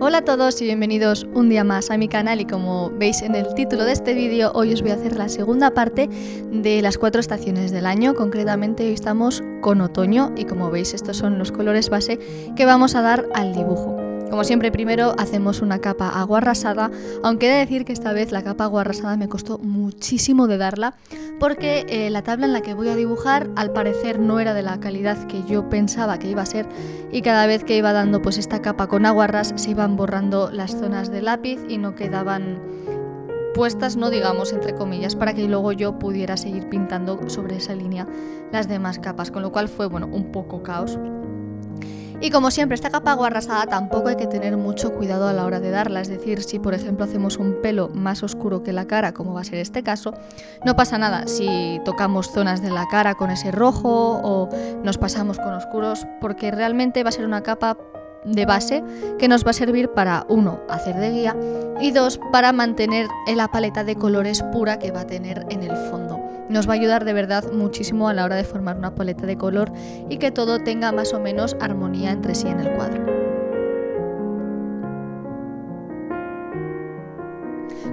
Hola a todos y bienvenidos un día más a mi canal, y como veis en el título de este vídeo, hoy os voy a hacer la segunda parte de las 4 estaciones del año. Concretamente hoy estamos con otoño y como veis estos son los colores base que vamos a dar al dibujo. Como siempre, primero hacemos una capa agua arrasada, aunque he de decir que esta vez la capa agua arrasada me costó muchísimo de darla porque la tabla en la que voy a dibujar al parecer no era de la calidad que yo pensaba que iba a ser, y cada vez que iba dando pues esta capa con agua ras se iban borrando las zonas de lápiz y no quedaban puestas, no digamos entre comillas, para que luego yo pudiera seguir pintando sobre esa línea las demás capas, con lo cual fue un poco caos. Y como siempre, esta capa agua arrasada tampoco hay que tener mucho cuidado a la hora de darla, es decir, si por ejemplo hacemos un pelo más oscuro que la cara, como va a ser este caso, no pasa nada si tocamos zonas de la cara con ese rojo o nos pasamos con oscuros, porque realmente va a ser una capa de base que nos va a servir para, 1, hacer de guía, y 2, para mantener la paleta de colores pura que va a tener en el fondo. Nos va a ayudar de verdad muchísimo a la hora de formar una paleta de color y que todo tenga más o menos armonía entre sí en el cuadro.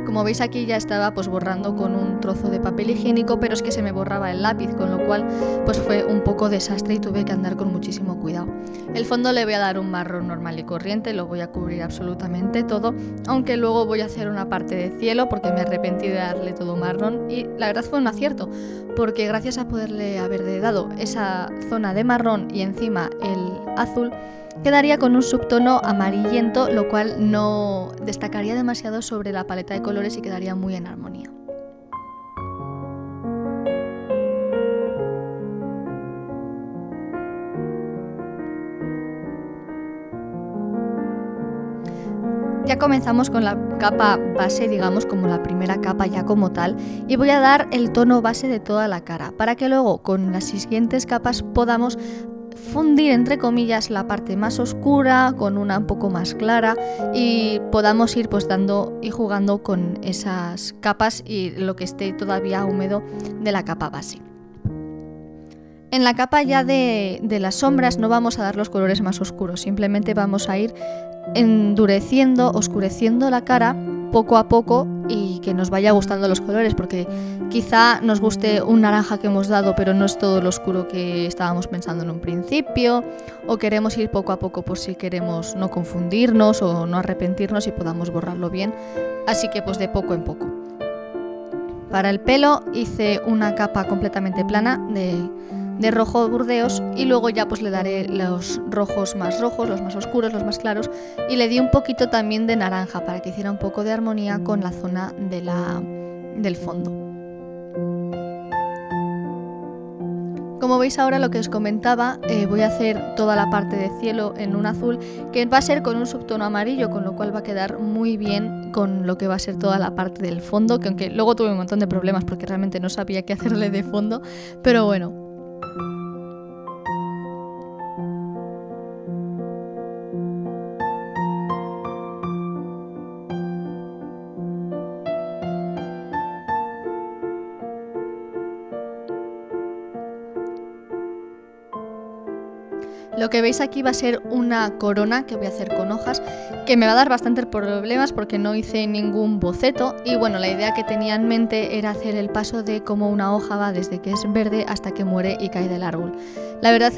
Como veis aquí ya estaba borrando con un trozo de papel higiénico, pero es que se me borraba el lápiz, con lo cual fue un poco desastre y tuve que andar con muchísimo cuidado. El fondo le voy a dar un marrón normal y corriente, lo voy a cubrir absolutamente todo, aunque luego voy a hacer una parte de cielo porque me arrepentí de darle todo marrón y la verdad fue un acierto, porque gracias a poderle haber dado esa zona de marrón y encima el azul, quedaría con un subtono amarillento, lo cual no destacaría demasiado sobre la paleta de colores y quedaría muy en armonía. Ya comenzamos con la capa base, digamos como la primera capa ya como tal, y voy a dar el tono base de toda la cara, para que luego con las siguientes capas podamos fundir entre comillas la parte más oscura con una un poco más clara y podamos ir dando y jugando con esas capas y lo que esté todavía húmedo de la capa base. En la capa ya de las sombras no vamos a dar los colores más oscuros, simplemente vamos a ir endureciendo, oscureciendo la cara poco a poco y que nos vaya gustando los colores, porque quizá nos guste un naranja que hemos dado pero no es todo lo oscuro que estábamos pensando en un principio, o queremos ir poco a poco por si queremos no confundirnos o no arrepentirnos y podamos borrarlo bien, así que de poco en poco. Para el pelo hice una capa completamente plana de rojo burdeos y luego ya le daré los rojos, los más oscuros, los más claros, y le di un poquito también de naranja para que hiciera un poco de armonía con la zona del fondo. Como veis ahora, lo que os comentaba, voy a hacer toda la parte de cielo en un azul que va a ser con un subtono amarillo, con lo cual va a quedar muy bien con lo que va a ser toda la parte del fondo, que aunque luego tuve un montón de problemas porque realmente no sabía qué hacerle de fondo, pero bueno. Lo que veis aquí va a ser una corona que voy a hacer con hojas, que me va a dar bastantes problemas porque no hice ningún boceto y la idea que tenía en mente era hacer el paso de cómo una hoja va desde que es verde hasta que muere y cae del árbol. La verdad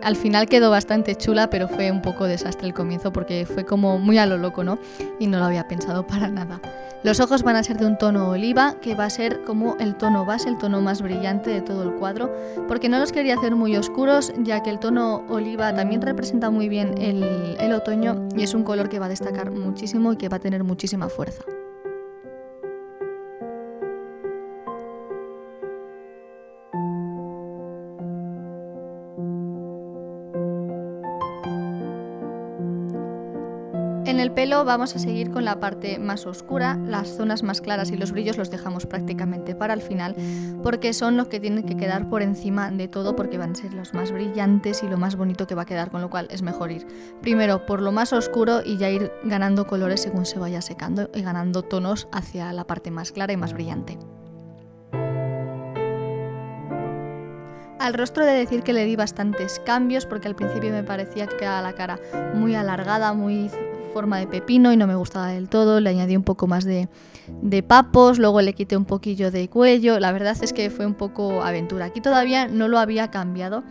al final quedó bastante chula, pero fue un poco desastre el comienzo porque fue como muy a lo loco, ¿no? Y no lo había pensado para nada. Los ojos van a ser de un tono oliva, que va a ser como el tono base, el tono más brillante de todo el cuadro, porque no los quería hacer muy oscuros, ya que el tono oliva también representa muy bien el otoño y es un color que va a destacar muchísimo y que va a tener muchísima fuerza. En el pelo vamos a seguir con la parte más oscura, las zonas más claras y los brillos los dejamos prácticamente para el final porque son los que tienen que quedar por encima de todo, porque van a ser los más brillantes y lo más bonito que va a quedar, con lo cual es mejor ir primero por lo más oscuro y ya ir ganando colores según se vaya secando y ganando tonos hacia la parte más clara y más brillante. Al rostro he de decir que le di bastantes cambios porque al principio me parecía que quedaba la cara muy alargada, muy forma de pepino y no me gustaba del todo, le añadí un poco más de papos, luego le quité un poquillo de cuello, la verdad es que fue un poco aventura. Aquí todavía no lo había cambiado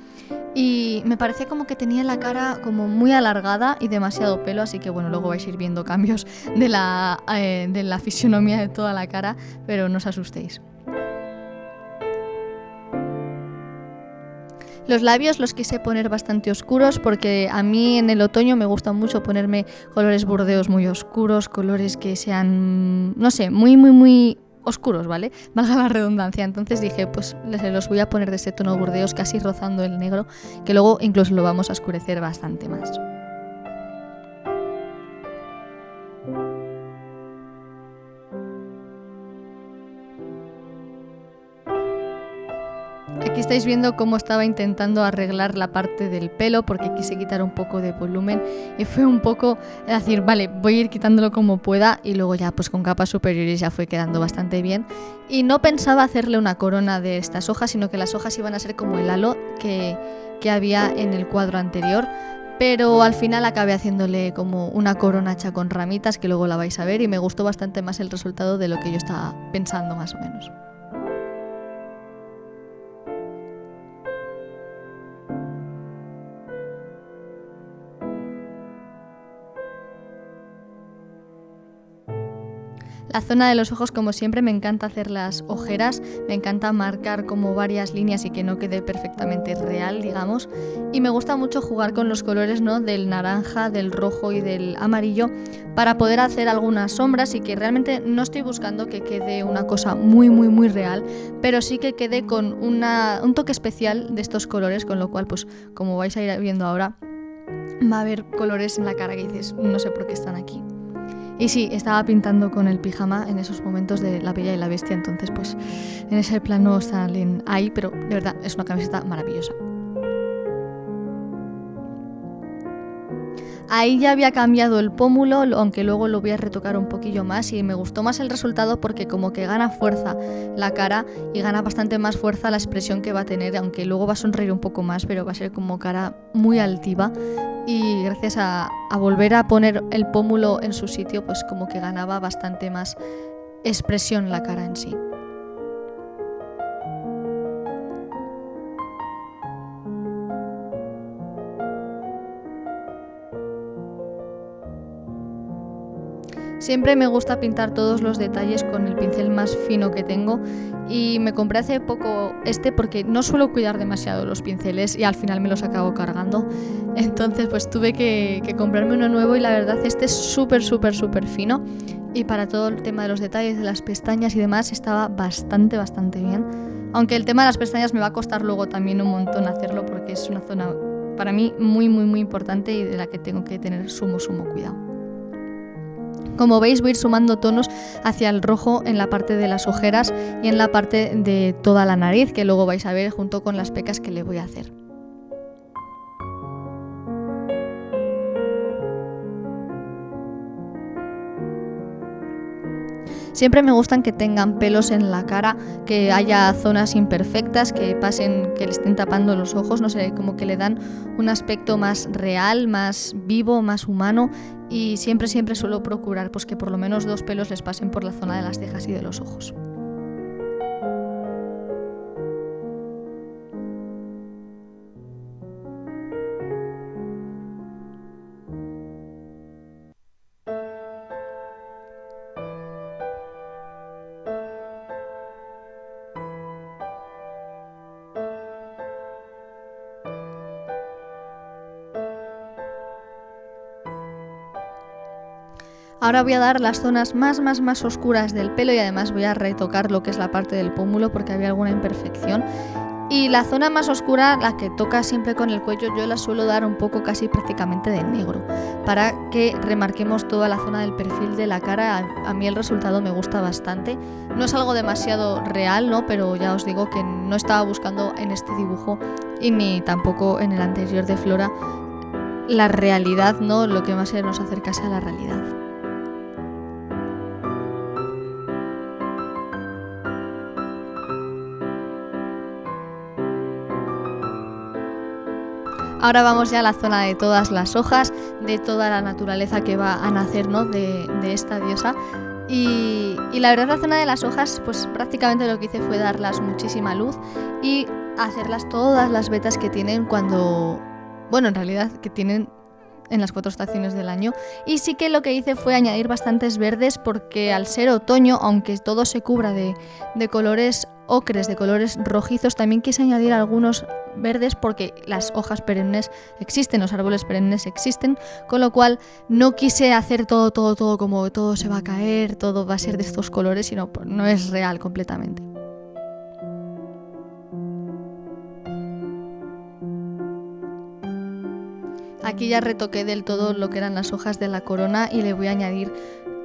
y me parecía como que tenía la cara como muy alargada y demasiado pelo, así que bueno, luego vais a ir viendo cambios de la fisionomía de toda la cara, pero no os asustéis. Los labios los quise poner bastante oscuros porque a mí en el otoño me gusta mucho ponerme colores burdeos muy oscuros, colores que sean, no sé, muy oscuros, ¿vale? Valga la redundancia. Entonces dije, pues los voy a poner de ese tono burdeos casi rozando el negro, que luego incluso lo vamos a oscurecer bastante más. Aquí estáis viendo cómo estaba intentando arreglar la parte del pelo porque quise quitar un poco de volumen y fue un poco decir, vale, voy a ir quitándolo como pueda y luego ya pues con capas superiores ya fue quedando bastante bien. Y no pensaba hacerle una corona de estas hojas, sino que las hojas iban a ser como el halo que había en el cuadro anterior, pero al final acabé haciéndole como una corona hecha con ramitas que luego la vais a ver y me gustó bastante más el resultado de lo que yo estaba pensando más o menos. La zona de los ojos, como siempre, me encanta hacer las ojeras, me encanta marcar como varias líneas y que no quede perfectamente real, digamos. Y me gusta mucho jugar con los colores, ¿no? Del naranja, del rojo y del amarillo para poder hacer algunas sombras y que realmente no estoy buscando que quede una cosa muy real, pero sí que quede con un toque especial de estos colores, con lo cual, pues como vais a ir viendo ahora, va a haber colores en la cara que dices, no sé por qué están aquí. Y sí, estaba pintando con el pijama en esos momentos de La Bella y la Bestia, entonces pues en ese plano salen ahí, pero de verdad es una camiseta maravillosa. Ahí ya había cambiado el pómulo, aunque luego lo voy a retocar un poquillo más y me gustó más el resultado porque como que gana fuerza la cara y gana bastante más fuerza la expresión que va a tener, aunque luego va a sonreír un poco más, pero va a ser como cara muy altiva y gracias a volver a poner el pómulo en su sitio, pues como que ganaba bastante más expresión la cara en sí. Siempre me gusta pintar todos los detalles con el pincel más fino que tengo y me compré hace poco porque no suelo cuidar demasiado los pinceles y al final me los acabo cargando. Entonces pues tuve que comprarme uno nuevo y la verdad es súper fino y para todo el tema de los detalles, de las pestañas y demás estaba bastante bien. Aunque el tema de las pestañas me va a costar luego también un montón hacerlo porque es una zona para mí muy importante y de la que tengo que tener sumo cuidado. Como veis voy a ir sumando tonos hacia el rojo en la parte de las ojeras y en la parte de toda la nariz, que luego vais a ver junto con las pecas que le voy a hacer. Siempre me gustan que tengan pelos en la cara, que haya zonas imperfectas, que pasen, que le estén tapando los ojos, no sé, como que le dan un aspecto más real, más vivo, más humano y siempre suelo procurar pues que por lo menos 2 pelos les pasen por la zona de las cejas y de los ojos. Ahora voy a dar las zonas más oscuras del pelo y además voy a retocar lo que es la parte del pómulo porque había alguna imperfección. Y la zona más oscura, la que toca siempre con el cuello, yo la suelo dar un poco casi prácticamente de negro para que remarquemos toda la zona del perfil de la cara. A mí el resultado me gusta bastante. No es algo demasiado real, ¿no? Pero ya os digo que no estaba buscando en este dibujo y ni tampoco en el anterior de Flora la realidad, ¿no? Lo que más nos acercase a la realidad. Ahora vamos ya a la zona de todas las hojas, de toda la naturaleza que va a nacer, ¿no? de esta diosa. Y la verdad, la zona de las hojas, pues prácticamente lo que hice fue darlas muchísima luz y hacerlas todas las vetas que tienen cuando... Bueno, en realidad que tienen en las 4 estaciones del año. Y sí que lo que hice fue añadir bastantes verdes porque al ser otoño, aunque todo se cubra de colores ocres, de colores rojizos, también quise añadir algunos verdes porque las hojas perennes existen, los árboles perennes existen, con lo cual no quise hacer todo como todo se va a caer, todo va a ser de estos colores, sino no es real completamente. Aquí ya retoqué del todo lo que eran las hojas de la corona y le voy a añadir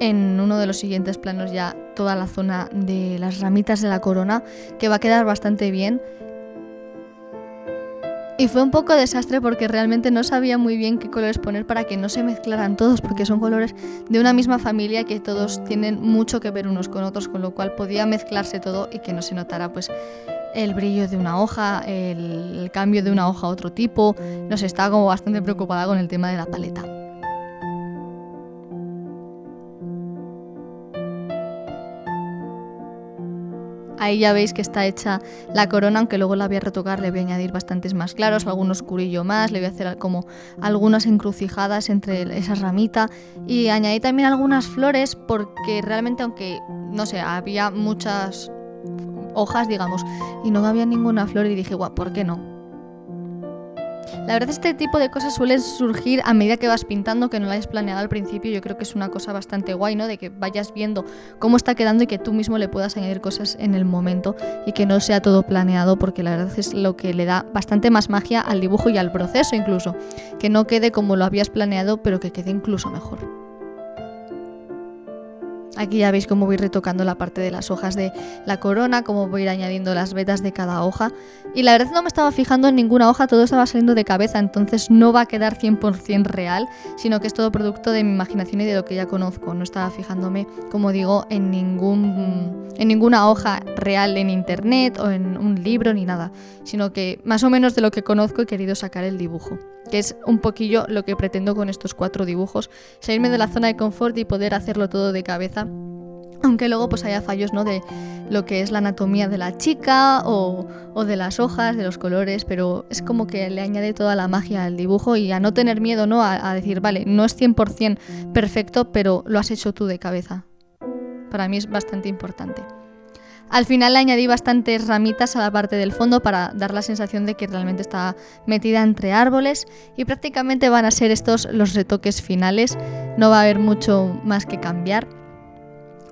en uno de los siguientes planos ya toda la zona de las ramitas de la corona, que va a quedar bastante bien. Y fue un poco desastre porque realmente no sabía muy bien qué colores poner para que no se mezclaran todos, porque son colores de una misma familia que todos tienen mucho que ver unos con otros, con lo cual podía mezclarse todo y que no se notara pues el brillo de una hoja, el cambio de una hoja a otro tipo. No sé, estaba como bastante preocupada con el tema de la paleta. Ahí ya veis que está hecha la corona, aunque luego la voy a retocar, le voy a añadir bastantes más claros, algún oscurillo más, le voy a hacer como algunas encrucijadas entre esa ramita y añadí también algunas flores porque realmente, aunque, no sé, había muchas hojas, digamos, y no había ninguna flor y dije, guau, ¿por qué no? La verdad, este tipo de cosas suelen surgir a medida que vas pintando, que no lo hayas planeado al principio. Yo creo que es una cosa bastante guay, ¿no? De que vayas viendo cómo está quedando y que tú mismo le puedas añadir cosas en el momento y que no sea todo planeado, porque la verdad es lo que le da bastante más magia al dibujo y al proceso incluso. Que no quede como lo habías planeado, pero que quede incluso mejor. Aquí ya veis cómo voy retocando la parte de las hojas de la corona, cómo voy a ir añadiendo las vetas de cada hoja. Y la verdad no me estaba fijando en ninguna hoja, todo estaba saliendo de cabeza, entonces no va a quedar 100% real, sino que es todo producto de mi imaginación y de lo que ya conozco. No estaba fijándome, como digo, en ninguna hoja real en internet o en un libro ni nada, sino que más o menos de lo que conozco he querido sacar el dibujo, que es un poquillo lo que pretendo con estos 4 dibujos, salirme de la zona de confort y poder hacerlo todo de cabeza, aunque luego pues haya fallos, ¿no? De lo que es la anatomía de la chica o de las hojas, de los colores, pero es como que le añade toda la magia al dibujo y a no tener miedo, ¿no? A decir, vale, no es 100% perfecto, pero lo has hecho tú de cabeza. Para mí es bastante importante. Al final le añadí bastantes ramitas a la parte del fondo para dar la sensación de que realmente está metida entre árboles y prácticamente van a ser estos los retoques finales. No va a haber mucho más que cambiar,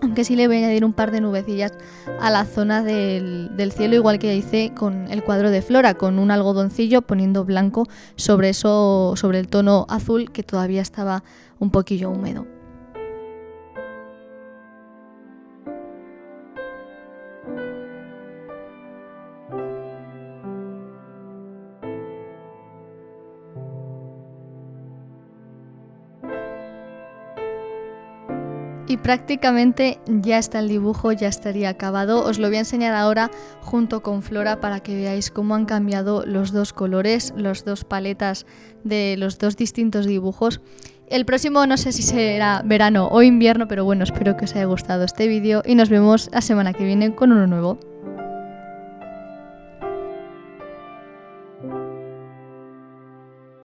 aunque sí le voy a añadir un par de nubecillas a la zona del cielo, igual que hice con el cuadro de Flora, con un algodoncillo poniendo blanco sobre el tono azul que todavía estaba un poquillo húmedo. Y prácticamente ya está el dibujo, ya estaría acabado. Os lo voy a enseñar ahora junto con Flora para que veáis cómo han cambiado los 2 colores, las 2 paletas de los 2 distintos dibujos. El próximo no sé si será verano o invierno, pero bueno, espero que os haya gustado este vídeo y nos vemos la semana que viene con uno nuevo.